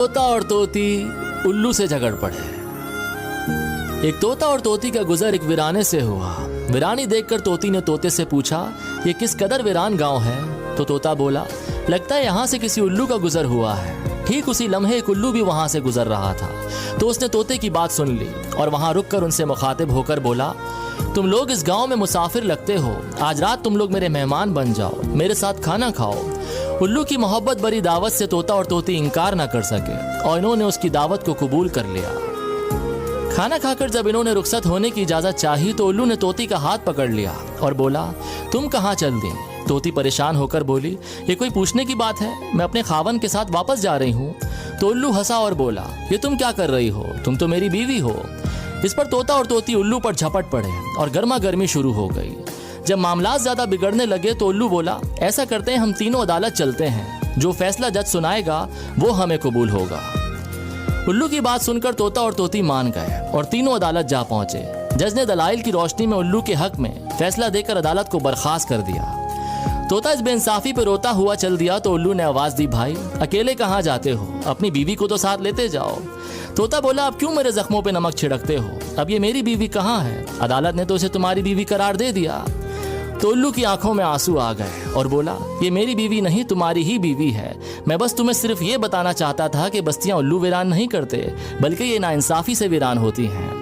तोता और तोती उल्लू से झगड़ पड़े। एक तोता और तोती का गुजर एक वीराने से हुआ। वीरानी देखकर तोती ने तोते से पूछा, ये किस कदर वीरान गांव है? तो तोता बोला, लगता है यहाँ से किसी उल्लू का गुजर हुआ है। ठीक उसी लम्हे एक उल्लू भी वहां से गुजर रहा था। तो उसने तोते की बात सुन ली और वहां रुककर उनसे मुखातिब होकर बोला, तुम लोग इस गांव में मुसाफिर लगते हो, आज रात तुम लोग मेरे मेहमान बन जाओ, मेरे साथ खाना खाओ। उल्लू की मोहब्बत भरी दावत से तोता और तोती इनकार न कर सके और इन्होंने उसकी दावत को कबूल कर लिया। खाना खाकर जब इन्होंने रुखसत होने की इजाजत चाही तो उल्लू ने तोती का हाथ पकड़ लिया और बोला, तुम कहाँ चल दी? तोती परेशान होकर बोली, ये कोई पूछने की बात है, मैं अपने खावन के साथ वापस जा रही हूँ। तो उल्लू हंसा और बोला, ये तुम क्या कर रही हो, तुम तो मेरी बीवी हो। इस पर तोता और तोती उल्लू पर झपट पड़े और गर्मा गर्मी शुरू हो गई। जब मामला ज्यादा बिगड़ने लगे तो उल्लू बोला, ऐसा करते हैं हम तीनों अदालत चलते हैं, जो फैसला जज सुनाएगा वो हमें कबूल होगा। उल्लू की बात सुनकर तोता और तोती मान गए और तीनों अदालत जा पहुंचे। जज ने दलाइल की रोशनी में उल्लू के हक में फैसला देकर अदालत को बर्खास्त कर दिया। तोता इस बेइंसाफी पर रोता हुआ चल दिया तो उल्लू ने आवाज दी, भाई अकेले कहाँ जाते हो, अपनी बीवी को तो साथ लेते जाओ। तोता बोला, अब क्यों मेरे जख्मों पे नमक छिड़कते हो, अब ये मेरी बीवी कहाँ है, अदालत ने तो उसे तुम्हारी बीवी करार दे दिया। तो उल्लू की आंखों में आंसू आ गए और बोला, ये मेरी बीवी नहीं तुम्हारी ही बीवी है, मैं बस तुम्हें सिर्फ ये बताना चाहता था कि बस्तियां उल्लू वीरान नहीं करते, बल्कि ये नाइंसाफी से वीरान होती हैं।